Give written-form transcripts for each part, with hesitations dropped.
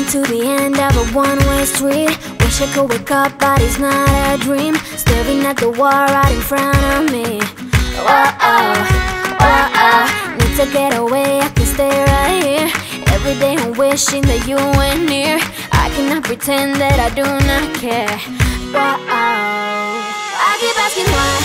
to the end of a one-way street. Wish I could wake up, but it's not a dream. Staring at the wall right in front of me. Need to get away, I can stay right here. Every day I'm wishing that you were near. I cannot pretend that I do not care. I keep asking why?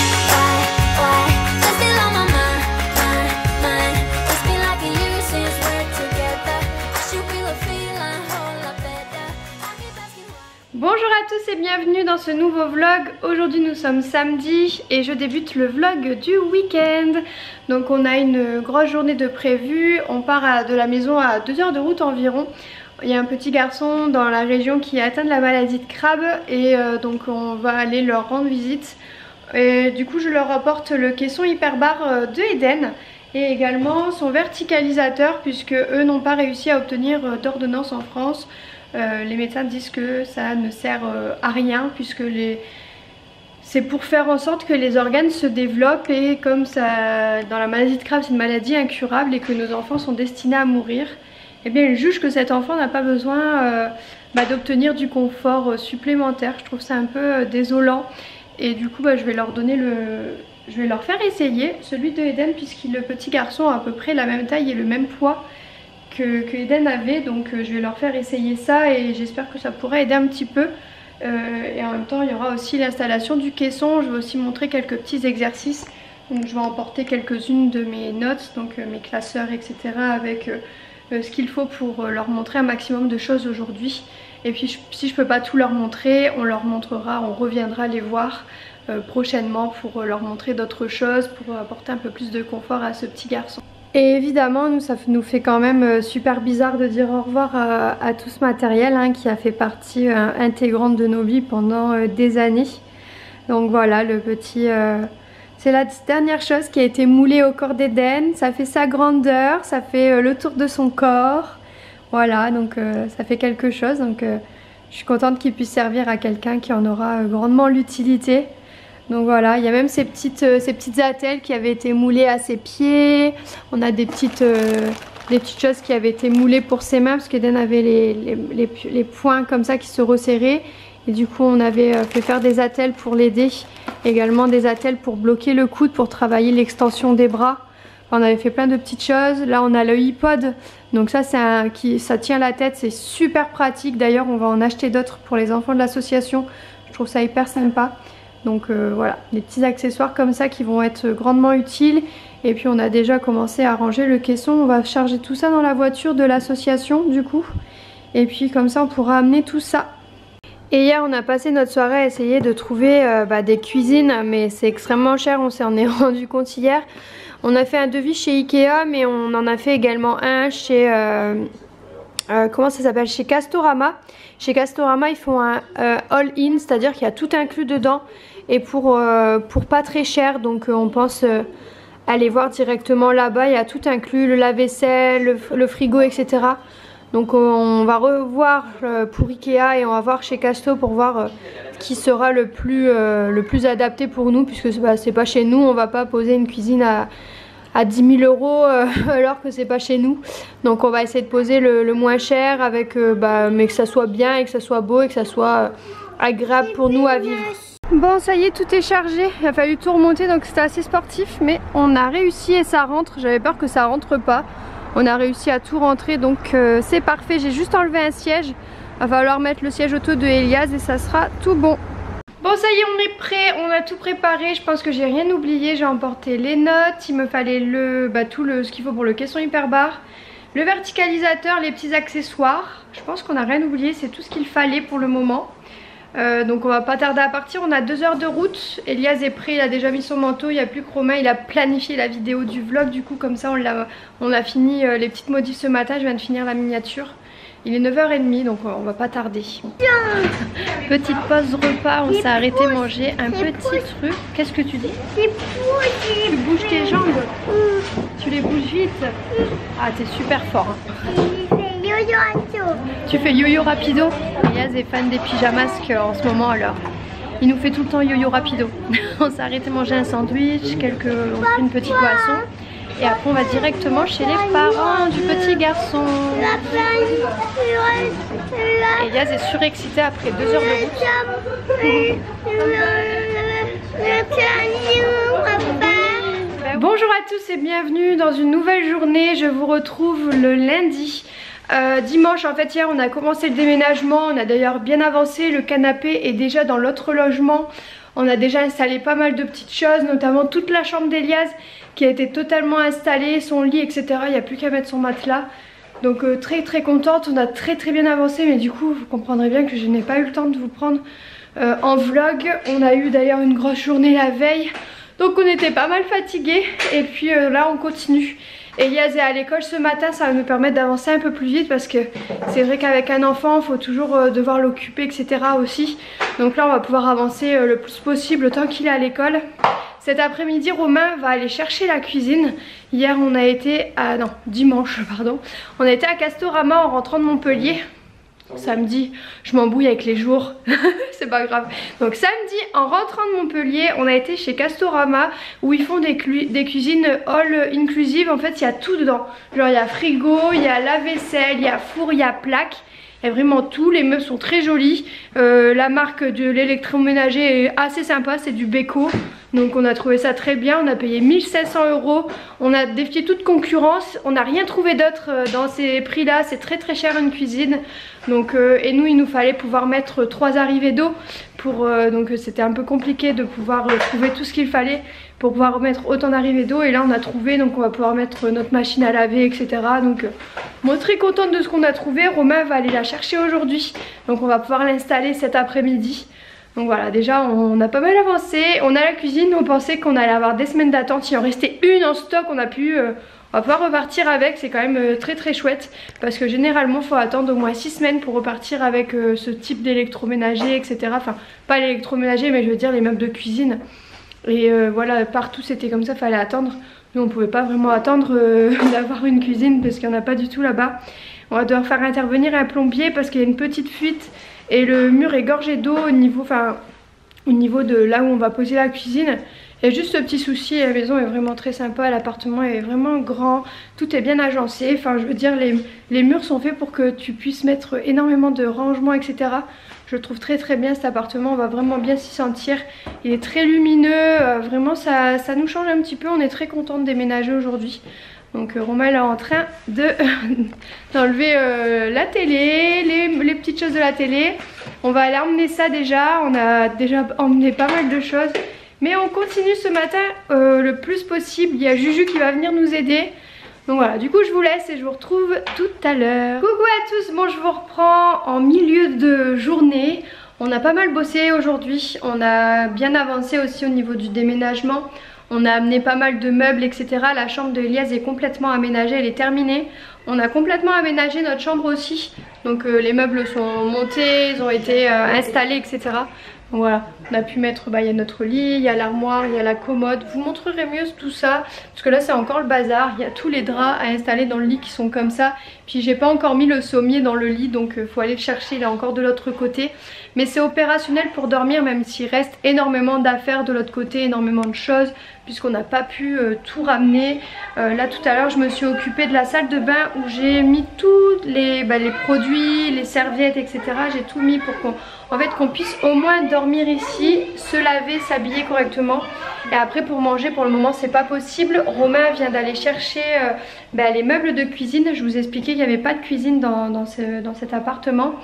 You're still on my mind. It's been like a year since we're together. I should feel a feeling whole lot better. I keep asking why. Bonjour à tous et bienvenue dans ce nouveau vlog. Aujourd'hui nous sommes samedi et je débute le vlog du week-end. Donc on a une grosse journée de prévu. On part de la maison à 2 heures de route environ. Il y a un petit garçon dans la région qui est atteint de la maladie de Crabbe et donc on va aller leur rendre visite. Et du coup je leur apporte le caisson hyperbar de Eden et également son verticalisateur puisque eux n'ont pas réussi à obtenir d'ordonnance en France. Les médecins disent que ça ne sert à rien puisque c'est pour faire en sorte que les organes se développent et comme ça, dans la maladie de Crabbe c'est une maladie incurable et que nos enfants sont destinés à mourir. Eh bien il juge que cet enfant n'a pas besoin d'obtenir du confort supplémentaire. Je trouve ça un peu désolant et du coup je vais leur donner je vais leur faire essayer celui de Eden puisqu'il le petit garçon a à peu près la même taille et le même poids que Eden avait, donc je vais leur faire essayer ça et j'espère que ça pourrait aider un petit peu. Et en même temps il y aura aussi l'installation du caisson. Je vais aussi montrer quelques petits exercices, donc je vais emporter quelques-unes de mes notes, donc mes classeurs etc. avec ce qu'il faut pour leur montrer un maximum de choses aujourd'hui. Et puis si je peux pas tout leur montrer, on leur montrera, on reviendra les voir prochainement pour leur montrer d'autres choses, pour apporter un peu plus de confort à ce petit garçon. Et évidemment nous ça nous fait quand même super bizarre de dire au revoir à tout ce matériel qui a fait partie intégrante de nos vies pendant des années. Donc voilà le petit... c'est la dernière chose qui a été moulée au corps d'Eden. Ça fait sa grandeur, ça fait le tour de son corps. Voilà, donc ça fait quelque chose. Donc je suis contente qu'il puisse servir à quelqu'un qui en aura grandement l'utilité. Donc voilà, il y a même ces petites attelles qui avaient été moulées à ses pieds. On a des petites choses qui avaient été moulées pour ses mains parce qu'Eden avait les poings comme ça qui se resserraient. Et du coup on avait fait faire des attelles pour l'aider. Également des attelles pour bloquer le coude, pour travailler l'extension des bras. Enfin, on avait fait plein de petites choses. Là on a le iPod. Donc ça ça tient la tête, c'est super pratique. D'ailleurs on va en acheter d'autres pour les enfants de l'association. Je trouve ça hyper sympa. Donc voilà, des petits accessoires comme ça qui vont être grandement utiles. Et puis on a déjà commencé à ranger le caisson. On va charger tout ça dans la voiture de l'association du coup. Et puis comme ça on pourra amener tout ça. Et hier on a passé notre soirée à essayer de trouver des cuisines, mais c'est extrêmement cher, on s'en est rendu compte hier. On a fait un devis chez Ikea, mais on en a fait également un chez... comment ça s'appelle, chez Castorama. Chez Castorama ils font un all-in, c'est à dire qu'il y a tout inclus dedans et pour pas très cher. Donc on pense aller voir directement là-bas. Il y a tout inclus, le lave-vaisselle, le frigo etc. Donc on va revoir pour Ikea et on va voir chez Casto pour voir qui sera le plus adapté pour nous, puisque c'est pas chez nous. On va pas poser une cuisine à 10 000 € alors que c'est pas chez nous. Donc on va essayer de poser le moins cher avec mais que ça soit bien et que ça soit beau et que ça soit agréable pour nous à vivre. Bon ça y est, tout est chargé, il a fallu tout remonter donc c'était assez sportif, mais on a réussi et ça rentre. J'avais peur que ça rentre pas. On a réussi à tout rentrer donc c'est parfait. J'ai juste enlevé un siège, il va falloir mettre le siège auto de Elias et ça sera tout bon. Bon ça y est, on est prêt, on a tout préparé. Je pense que j'ai rien oublié. J'ai emporté les notes, il me fallait ce qu'il faut pour le caisson hyperbar, le verticalisateur, les petits accessoires. Je pense qu'on n'a rien oublié, c'est tout ce qu'il fallait pour le moment. Donc on va pas tarder à partir, on a 2 heures de route. Elias est prêt, il a déjà mis son manteau, il n'y a plus que Romain, il a planifié la vidéo du vlog. Du coup comme ça on a fini les petites modifs ce matin, je viens de finir la miniature. Il est 9h30 donc on va pas tarder. Petite pause repas, on s'est arrêté manger un petit truc. Qu'est-ce que tu dis? Tu bouges tes jambes? Tu les bouges vite? Ah t'es super fort Tu fais yo-yo rapido? Elias est fan des pyjamasques en ce moment alors. Il nous fait tout le temps yo-yo rapido. On s'est arrêté manger un sandwich, on a pris une petite boisson. Et après on va directement chez les parents du petit garçon. Elias est surexcité après 2 heures de route. Bonjour à tous et bienvenue dans une nouvelle journée. Je vous retrouve le lundi. Dimanche, en fait hier on a commencé le déménagement, on a d'ailleurs bien avancé, le canapé est déjà dans l'autre logement. On a déjà installé pas mal de petites choses, notamment toute la chambre d'Elias qui a été totalement installée, son lit etc. Il n'y a plus qu'à mettre son matelas. Donc très contente, on a très bien avancé, mais du coup vous comprendrez bien que je n'ai pas eu le temps de vous prendre en vlog. On a eu d'ailleurs une grosse journée la veille, donc on était pas mal fatigués et puis là on continue. Elias est à l'école ce matin, ça va nous permettre d'avancer un peu plus vite parce que c'est vrai qu'avec un enfant il faut toujours devoir l'occuper etc. aussi. Donc là on va pouvoir avancer le plus possible tant qu'il est à l'école. Cet après-midi Romain va aller chercher la cuisine. Hier on a été à... non, dimanche pardon. On a été à Castorama en rentrant de Montpellier. Samedi, je m'embrouille avec les jours, c'est pas grave. Donc samedi, en rentrant de Montpellier, on a été chez Castorama où ils font des cuisines all inclusive. En fait, il y a tout dedans. Genre, il y a frigo, il y a lave-vaisselle, il y a four, il y a plaque. Il y a vraiment tout, les meubles sont très jolis. La marque de l'électroménager est assez sympa, c'est du Beko. Donc on a trouvé ça très bien, on a payé 1500 €. On a défié toute concurrence, on n'a rien trouvé d'autre dans ces prix là, c'est très cher une cuisine. Donc et nous il nous fallait pouvoir mettre 3 arrivées d'eau pour donc c'était un peu compliqué de pouvoir trouver tout ce qu'il fallait pour pouvoir mettre autant d'arrivées d'eau. Et là on a trouvé, donc on va pouvoir mettre notre machine à laver etc. Donc moi très contente de ce qu'on a trouvé. Romain va aller la chercher aujourd'hui, donc on va pouvoir l'installer cet après-midi. Donc voilà, déjà on a pas mal avancé. On a la cuisine, on pensait qu'on allait avoir des semaines d'attente. Il en restait une en stock, on va pouvoir repartir avec. C'est quand même très chouette parce que généralement il faut attendre au moins 6 semaines pour repartir avec ce type d'électroménager etc. Enfin pas l'électroménager mais je veux dire les meubles de cuisine. Et voilà, partout c'était comme ça, fallait attendre. Nous on pouvait pas vraiment attendre d'avoir une cuisine parce qu'il n'y en a pas du tout là-bas. On va devoir faire intervenir un plombier parce qu'il y a une petite fuite et le mur est gorgé d'eau au niveau de là où on va poser la cuisine. Il y a juste ce petit souci, la maison est vraiment très sympa, l'appartement est vraiment grand, tout est bien agencé. Enfin je veux dire les murs sont faits pour que tu puisses mettre énormément de rangements etc. Je le trouve très bien cet appartement, on va vraiment bien s'y sentir. Il est très lumineux, vraiment ça nous change un petit peu, on est très content de déménager aujourd'hui. Donc Romain est en train d'enlever la télé, les petites choses de la télé. On va aller emmener ça déjà, on a déjà emmené pas mal de choses. Mais on continue ce matin le plus possible, il y a Juju qui va venir nous aider. Donc voilà, du coup je vous laisse et je vous retrouve tout à l'heure. Coucou à tous, bon je vous reprends en milieu de journée. On a pas mal bossé aujourd'hui, on a bien avancé aussi au niveau du déménagement. On a amené pas mal de meubles etc. La chambre de Elias est complètement aménagée, elle est terminée. On a complètement aménagé notre chambre aussi. Donc les meubles sont montés, ils ont été installés etc. Donc voilà, on a pu mettre, il y a notre lit, il y a l'armoire, il y a la commode. Je vous montrerai mieux tout ça parce que là c'est encore le bazar. Il y a tous les draps à installer dans le lit qui sont comme ça. Puis j'ai pas encore mis le sommier dans le lit, donc faut aller le chercher, il est encore de l'autre côté. Mais c'est opérationnel pour dormir, même s'il reste énormément d'affaires de l'autre côté, énormément de choses puisqu'on n'a pas pu tout ramener. Là tout à l'heure je me suis occupée de la salle de bain où j'ai mis tous les produits, les serviettes etc. J'ai tout mis pour qu'on puisse au moins dormir ici, se laver, s'habiller correctement. Et après pour manger pour le moment c'est pas possible. Romain vient d'aller chercher les meubles de cuisine. Je vous ai expliqué qu'il n'y avait pas de cuisine dans cet appartement.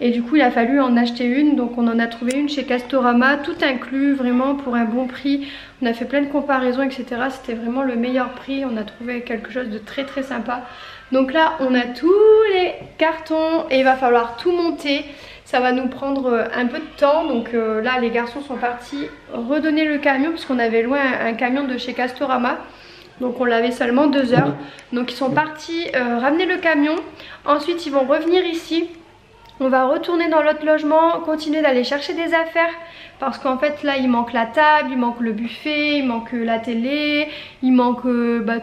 Et du coup il a fallu en acheter une. Donc on en a trouvé une chez Castorama, tout inclus vraiment pour un bon prix. On a fait plein de comparaisons etc. C'était vraiment le meilleur prix. On a trouvé quelque chose de très sympa. Donc là on a tous les cartons et il va falloir tout monter. Ça va nous prendre un peu de temps. Donc là les garçons sont partis redonner le camion puisqu'on avait loué un camion de chez Castorama. Donc on l'avait seulement 2 heures. Donc ils sont partis ramener le camion. Ensuite ils vont revenir ici. On va retourner dans l'autre logement, continuer d'aller chercher des affaires parce qu'en fait là il manque la table, il manque le buffet, il manque la télé, il manque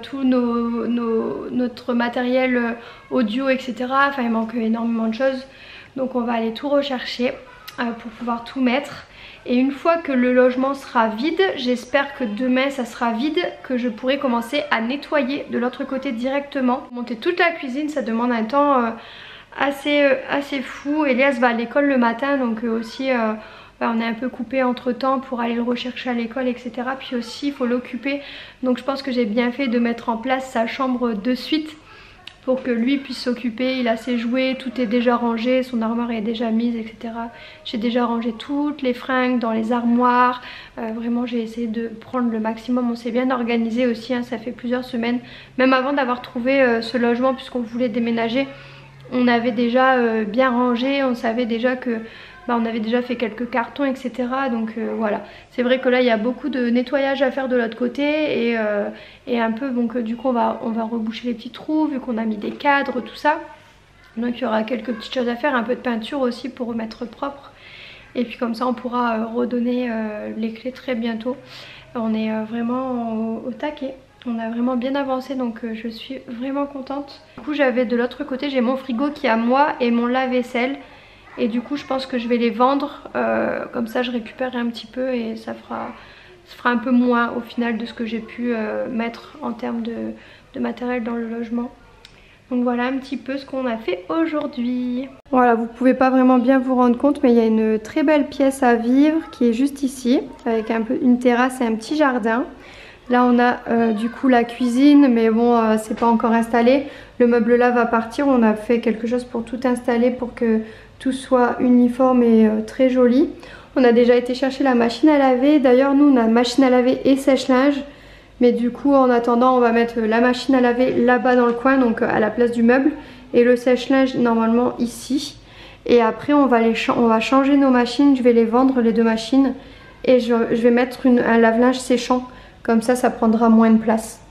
tout notre matériel audio etc. Enfin il manque énormément de choses. Donc on va aller tout rechercher pour pouvoir tout mettre. Et une fois que le logement sera vide, j'espère que demain ça sera vide, que je pourrai commencer à nettoyer de l'autre côté directement. Monter toute la cuisine, ça demande un temps assez fou. Elias va à l'école le matin, donc aussi on est un peu coupé entre temps pour aller le rechercher à l'école, etc. Puis aussi il faut l'occuper, donc je pense que j'ai bien fait de mettre en place sa chambre de suite pour que lui puisse s'occuper. Il a ses jouets, tout est déjà rangé, son armoire est déjà mise, etc. J'ai déjà rangé toutes les fringues dans les armoires. Vraiment j'ai essayé de prendre le maximum. On s'est bien organisé aussi, hein, ça fait plusieurs semaines. Même avant d'avoir trouvé ce logement, puisqu'on voulait déménager, on avait déjà bien rangé, on savait déjà que on avait déjà fait quelques cartons, etc. Donc voilà, c'est vrai que là il y a beaucoup de nettoyage à faire de l'autre côté et un peu, donc du coup on va reboucher les petits trous vu qu'on a mis des cadres, tout ça. Donc il y aura quelques petites choses à faire, un peu de peinture aussi pour remettre propre. Et puis comme ça on pourra redonner les clés très bientôt. On est vraiment au taquet. On a vraiment bien avancé, donc je suis vraiment contente. Du coup j'avais de l'autre côté, j'ai mon frigo qui est à moi et mon lave-vaisselle. Et du coup je pense que je vais les vendre, comme ça je récupère un petit peu et ça fera un peu moins au final de ce que j'ai pu mettre en termes de matériel dans le logement. Donc voilà un petit peu ce qu'on a fait aujourd'hui. Voilà, vous pouvez pas vraiment bien vous rendre compte, mais il y a une très belle pièce à vivre qui est juste ici, avec une terrasse et un petit jardin. Là on a du coup la cuisine, mais bon c'est pas encore installé. Le meuble là va partir, on a fait quelque chose pour tout installer pour que tout soit uniforme et très joli. On a déjà été chercher la machine à laver. D'ailleurs nous on a machine à laver et sèche-linge. Mais du coup en attendant on va mettre la machine à laver là-bas dans le coin, donc à la place du meuble. Et le sèche-linge normalement ici. Et après on va changer nos machines, je vais les vendre les deux machines. Et je vais mettre un lave-linge séchant. Comme ça prendra moins de place.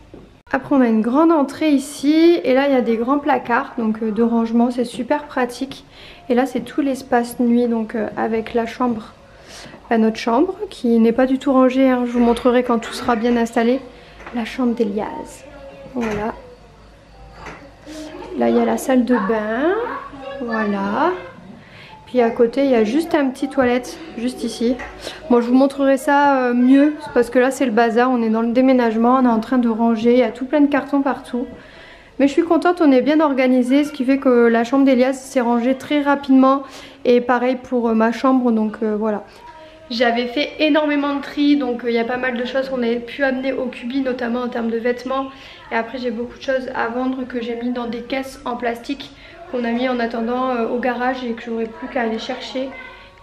Après on a une grande entrée ici. Et là il y a des grands placards donc de rangement, c'est super pratique. Et là c'est tout l'espace nuit, donc avec la chambre, notre chambre qui n'est pas du tout rangée, hein. Je vous montrerai quand tout sera bien installé. La chambre d'Elias, voilà. Là il y a la salle de bain, voilà. Puis à côté il y a juste un petit toilette, juste ici. Bon je vous montrerai ça mieux, parce que là c'est le bazar, on est dans le déménagement, on est en train de ranger, il y a tout plein de cartons partout. Mais je suis contente, on est bien organisé, ce qui fait que la chambre d'Elias s'est rangée très rapidement. Et pareil pour ma chambre, donc voilà. J'avais fait énormément de tri, donc il y a pas mal de choses qu'on avait pu amener au Cubi, notamment en termes de vêtements. Et après j'ai beaucoup de choses à vendre que j'ai mis dans des caisses en plastique qu'on a mis en attendant au garage et que j'aurais plus qu'à aller chercher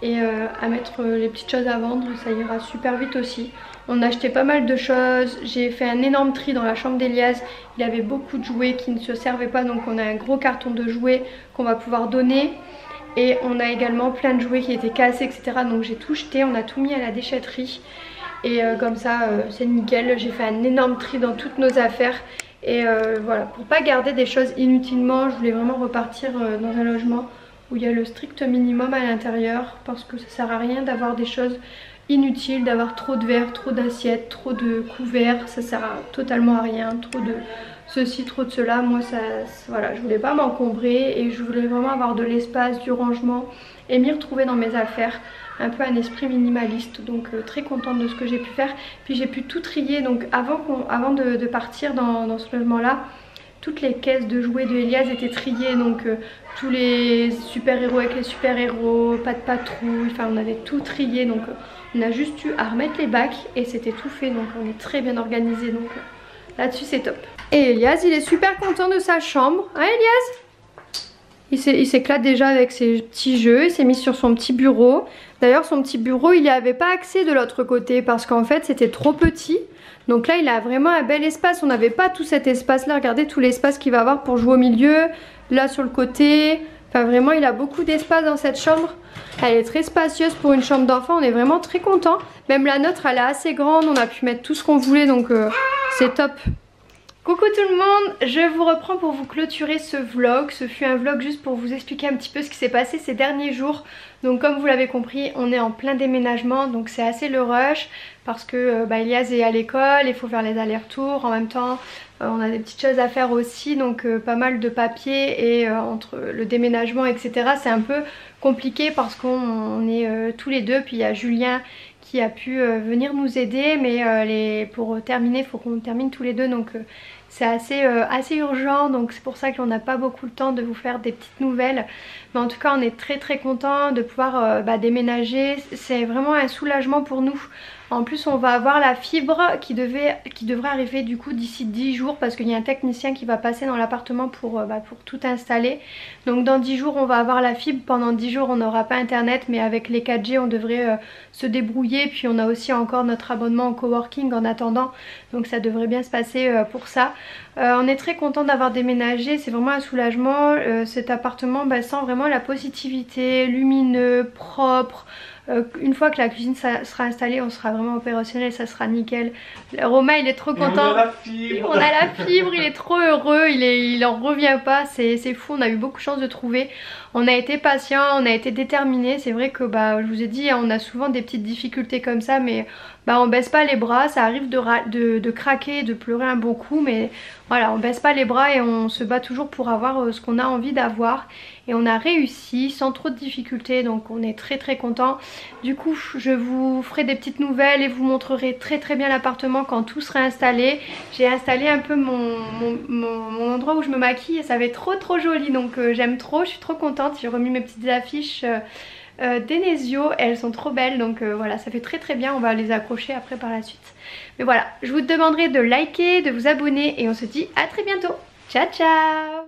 et à mettre les petites choses à vendre, ça ira super vite aussi. On a acheté pas mal de choses, j'ai fait un énorme tri dans la chambre d'Elias. Il avait beaucoup de jouets qui ne se servaient pas, donc on a un gros carton de jouets qu'on va pouvoir donner. Et on a également plein de jouets qui étaient cassés, etc. Donc j'ai tout jeté, on a tout mis à la déchetterie. Et comme ça c'est nickel, j'ai fait un énorme tri dans toutes nos affaires. Et voilà, pour pas garder des choses inutilement, je voulais vraiment repartir dans un logement où il y a le strict minimum à l'intérieur. Parce que ça sert à rien d'avoir des choses inutile, d'avoir trop de verres, trop d'assiettes, trop de couverts, ça sert totalement à rien, trop de ceci, trop de cela. Moi voilà, je voulais pas m'encombrer et je voulais vraiment avoir de l'espace, du rangement et m'y retrouver dans mes affaires, un peu un esprit minimaliste. Donc très contente de ce que j'ai pu faire. Puis j'ai pu tout trier, donc avant de partir dans ce logement là, toutes les caisses de jouets de Elias étaient triées, donc tous les super-héros avec les super-héros, pas de patrouille, enfin on avait tout trié, donc on a juste eu à remettre les bacs et c'était tout fait, donc on est très bien organisé, donc là-dessus c'est top. Et Elias il est super content de sa chambre, hein Elias? Il s'éclate déjà avec ses petits jeux, il s'est mis sur son petit bureau. D'ailleurs son petit bureau il n'y avait pas accès de l'autre côté parce qu'en fait c'était trop petit. Donc là il a vraiment un bel espace, on n'avait pas tout cet espace là, regardez tout l'espace qu'il va avoir pour jouer au milieu, là sur le côté. Enfin vraiment il a beaucoup d'espace dans cette chambre. Elle est très spacieuse pour une chambre d'enfant, on est vraiment très content. Même la nôtre elle est assez grande, on a pu mettre tout ce qu'on voulait, donc c'est top. Coucou tout le monde, je vous reprends pour vous clôturer ce vlog. Ce fut un vlog juste pour vous expliquer un petit peu ce qui s'est passé ces derniers jours. Donc comme vous l'avez compris, on est en plein déménagement, donc c'est assez le rush parce que Elias est à l'école, il faut faire les allers-retours. En même temps, on a des petites choses à faire aussi, donc pas mal de papiers et entre le déménagement etc. c'est un peu compliqué parce qu'on est tous les deux, puis il y a Julien qui a pu venir nous aider, mais pour terminer il faut qu'on termine tous les deux, donc c'est assez urgent, donc c'est pour ça qu'on n'a pas beaucoup le temps de vous faire des petites nouvelles. Mais en tout cas on est très content de pouvoir déménager, c'est vraiment un soulagement pour nous. En plus on va avoir la fibre qui devrait arriver du coup d'ici 10 jours parce qu'il y a un technicien qui va passer dans l'appartement pour tout installer. Donc dans 10 jours on va avoir la fibre, pendant 10 jours on n'aura pas internet, mais avec les 4G on devrait se débrouiller. Puis on a aussi encore notre abonnement au coworking en attendant, donc ça devrait bien se passer pour ça. On est très content d'avoir déménagé, c'est vraiment un soulagement. Cet appartement sent vraiment la positivité, lumineux, propre. Une fois que la cuisine sera installée, on sera vraiment opérationnel, ça sera nickel. Romain il est trop content. On a la fibre, il est trop heureux, il en revient pas, c'est fou, on a eu beaucoup de chance de trouver. On a été patient, on a été déterminé. C'est vrai que je vous ai dit, on a souvent des petites difficultés comme ça, mais on baisse pas les bras. Ça arrive de craquer, de pleurer un bon coup, mais voilà, on baisse pas les bras et on se bat toujours pour avoir ce qu'on a envie d'avoir. Et on a réussi sans trop de difficultés, donc on est très content. Du coup je vous ferai des petites nouvelles et vous montrerai très bien l'appartement quand tout sera installé. J'ai installé un peu mon endroit où je me maquille et ça va être trop joli, donc j'aime trop, je suis trop contente. J'ai remis mes petites affiches d'Enesio, elles sont trop belles, donc voilà, ça fait très bien. On va les accrocher après par la suite. Mais voilà, je vous demanderai de liker, de vous abonner et on se dit à très bientôt. Ciao ciao.